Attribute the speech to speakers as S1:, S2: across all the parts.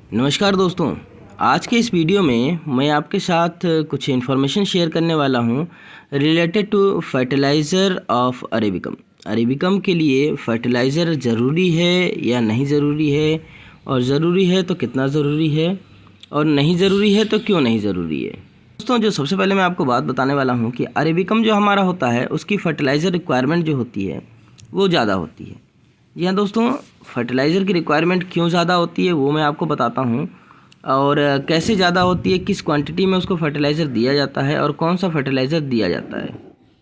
S1: नमस्कार दोस्तों, आज के इस वीडियो में मैं आपके साथ कुछ इन्फॉर्मेशन शेयर करने वाला हूं रिलेटेड टू फर्टिलाइज़र ऑफ अरेबिकम। अरेबिकम के लिए फर्टिलाइज़र ज़रूरी है या नहीं ज़रूरी है, और ज़रूरी है तो कितना ज़रूरी है, और नहीं ज़रूरी है तो क्यों नहीं ज़रूरी है। दोस्तों, जो सबसे पहले मैं आपको बात बताने वाला हूँ कि अरेबिकम जो हमारा होता है उसकी फ़र्टिलाइज़र रिक्वायरमेंट जो होती है वो ज़्यादा होती है। जी हाँ दोस्तों, फर्टिलाइज़र की रिक्वायरमेंट क्यों ज़्यादा होती है वो मैं आपको बताता हूँ, और कैसे ज़्यादा होती है, किस क्वांटिटी में उसको फर्टिलाइज़र दिया जाता है और कौन सा फर्टिलाइज़र दिया जाता है।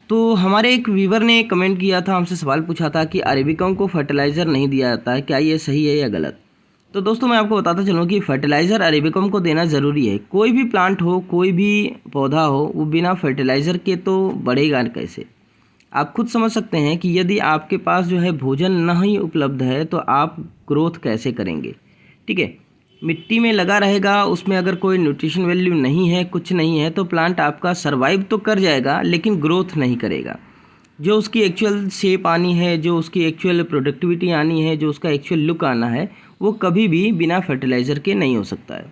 S1: तो हमारे एक व्यूवर ने कमेंट किया था, हमसे सवाल पूछा था कि अरेबिकम को फर्टिलाइज़र नहीं दिया जाता है, क्या ये सही है या गलत। तो दोस्तों, मैं आपको बताता चलूँ कि फर्टिलाइज़र अरेबिकम को देना ज़रूरी है। कोई भी प्लांट हो, कोई भी पौधा हो, वो बिना फर्टिलाइज़र के तो बढ़ेगा कैसे। आप खुद समझ सकते हैं कि यदि आपके पास जो है भोजन नहीं उपलब्ध है तो आप ग्रोथ कैसे करेंगे। ठीक है, मिट्टी में लगा रहेगा, उसमें अगर कोई न्यूट्रिशन वैल्यू नहीं है, कुछ नहीं है, तो प्लांट आपका सरवाइव तो कर जाएगा लेकिन ग्रोथ नहीं करेगा। जो उसकी एक्चुअल शेप आनी है, जो उसकी एक्चुअल प्रोडक्टिविटी आनी है, जो उसका एक्चुअल लुक आना है, वो कभी भी बिना फर्टिलाइज़र के नहीं हो सकता है।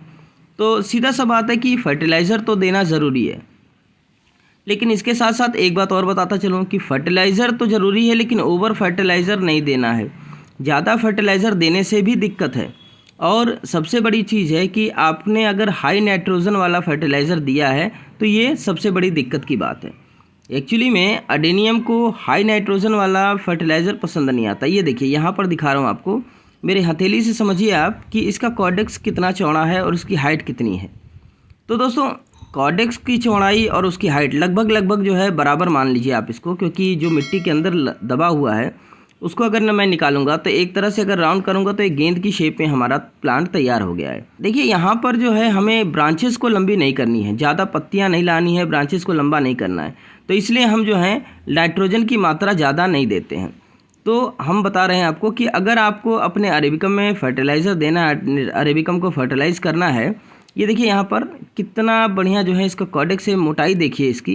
S1: तो सीधा सा बात है कि फर्टिलाइज़र तो देना ज़रूरी है, लेकिन इसके साथ साथ एक बात और बताता चलूँ कि फर्टिलाइज़र तो ज़रूरी है लेकिन ओवर फर्टिलाइज़र नहीं देना है। ज़्यादा फर्टिलाइज़र देने से भी दिक्कत है। और सबसे बड़ी चीज़ है कि आपने अगर हाई नाइट्रोजन वाला फर्टिलाइज़र दिया है तो ये सबसे बड़ी दिक्कत की बात है। एक्चुअली में अडेनियम को हाई नाइट्रोजन वाला फर्टिलाइज़र पसंद नहीं आता। ये देखिए, यहाँ पर दिखा रहा हूँ आपको, मेरे हथेली से समझिए आप कि इसका कॉर्डेक्स कितना चौड़ा है और उसकी हाइट कितनी है। तो दोस्तों, कॉर्डेक्स की चौड़ाई और उसकी हाइट लगभग जो है बराबर मान लीजिए आप इसको, क्योंकि जो मिट्टी के अंदर दबा हुआ है उसको अगर मैं निकालूंगा तो एक तरह से अगर राउंड करूंगा तो एक गेंद की शेप में हमारा प्लांट तैयार हो गया है। देखिए, यहाँ पर जो है हमें ब्रांचेस को लंबी नहीं करनी है, ज़्यादा पत्तियाँ नहीं लानी है, ब्रांचेस को लंबा नहीं करना है। तो इसलिए हम जो है नाइट्रोजन की मात्रा ज़्यादा नहीं देते हैं। तो हम बता रहे हैं आपको कि अगर आपको अपने अरेबिकम में फर्टिलाइज़र देना है, अरेबिकम को फर्टिलाइज़ करना है, ये देखिए यहाँ पर कितना बढ़िया जो है इसका कॉर्डेक्स से मोटाई देखिए इसकी।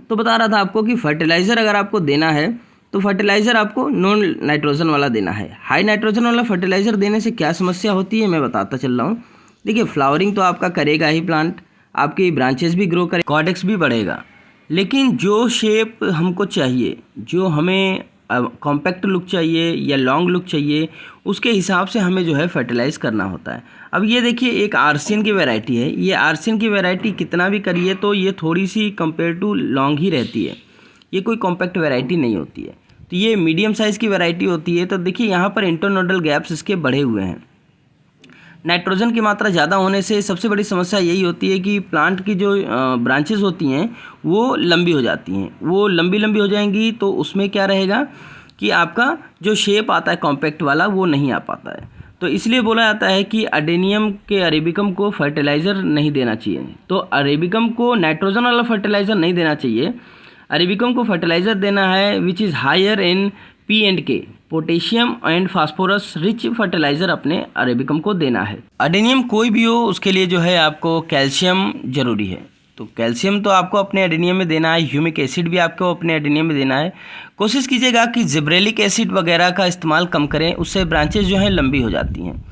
S1: तो बता रहा था आपको कि फर्टिलाइज़र अगर आपको देना है तो फर्टिलाइज़र आपको नॉन नाइट्रोजन वाला देना है। हाई नाइट्रोजन वाला फर्टिलाइज़र देने से क्या समस्या होती है मैं बताता चल रहा हूँ। देखिए, फ्लावरिंग तो आपका करेगा ही प्लांट, आपकी ब्रांचेस भी ग्रो करे, कॉर्डेक्स भी बढ़ेगा, लेकिन जो शेप हमको चाहिए, जो हमें कॉम्पैक्ट लुक चाहिए या लॉन्ग लुक चाहिए, उसके हिसाब से हमें जो है फर्टिलाइज़ करना होता है। अब ये देखिए, एक आर्सियन की वैरायटी है। ये आर्सियन की वैरायटी कितना भी करिए तो ये थोड़ी सी कंपेयर टू लॉन्ग ही रहती है, ये कोई कॉम्पैक्ट वैरायटी नहीं होती है। तो ये मीडियम साइज़ की वैरायटी होती है। तो देखिए, यहाँ पर इंटरनोडल गैप्स इसके बढ़े हुए हैं। नाइट्रोजन की मात्रा ज़्यादा होने से सबसे बड़ी समस्या यही होती है कि प्लांट की जो ब्रांचेस होती हैं वो लंबी हो जाती हैं। वो लंबी हो जाएंगी तो उसमें क्या रहेगा कि आपका जो शेप आता है कॉम्पैक्ट वाला वो नहीं आ पाता है। तो इसलिए बोला जाता है कि अडेनियम के अरेबिकम को फर्टिलाइज़र नहीं देना चाहिए। तो अरेबिकम को नाइट्रोजन वाला फर्टिलाइज़र नहीं देना चाहिए। अरेबिकम को फर्टिलाइज़र देना है विच इज़ हायर इन P&K, potassium and phosphorus rich fertiliser अपने अरेबिकम को देना है। अडेनियम कोई भी हो उसके लिए जो है आपको कैल्शियम ज़रूरी है। तो कैल्शियम तो आपको अपने एडेनियम में देना है, ह्यूमिक एसिड भी आपको अपने एडेनियम में देना है। कोशिश कीजिएगा कि जिब्रेलिक एसिड वगैरह का इस्तेमाल कम करें, उससे ब्रांचेज जो हैं लंबी हो जाती हैं।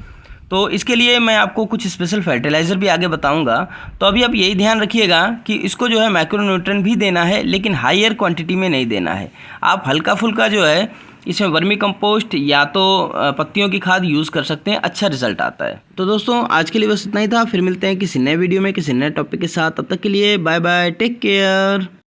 S1: तो इसके लिए मैं आपको कुछ स्पेशल फर्टिलाइज़र भी आगे बताऊंगा। तो अभी आप यही ध्यान रखिएगा कि इसको जो है माइक्रोन्यूट्रिएंट भी देना है, लेकिन हायर क्वांटिटी में नहीं देना है। आप हल्का फुल्का जो है इसमें वर्मी कंपोस्ट या तो पत्तियों की खाद यूज़ कर सकते हैं, अच्छा रिजल्ट आता है। तो दोस्तों, आज के लिए बस इतना ही था। फिर मिलते हैं किसी नए वीडियो में किसी नए टॉपिक के साथ। तब तक के लिए बाय बाय, टेक केयर।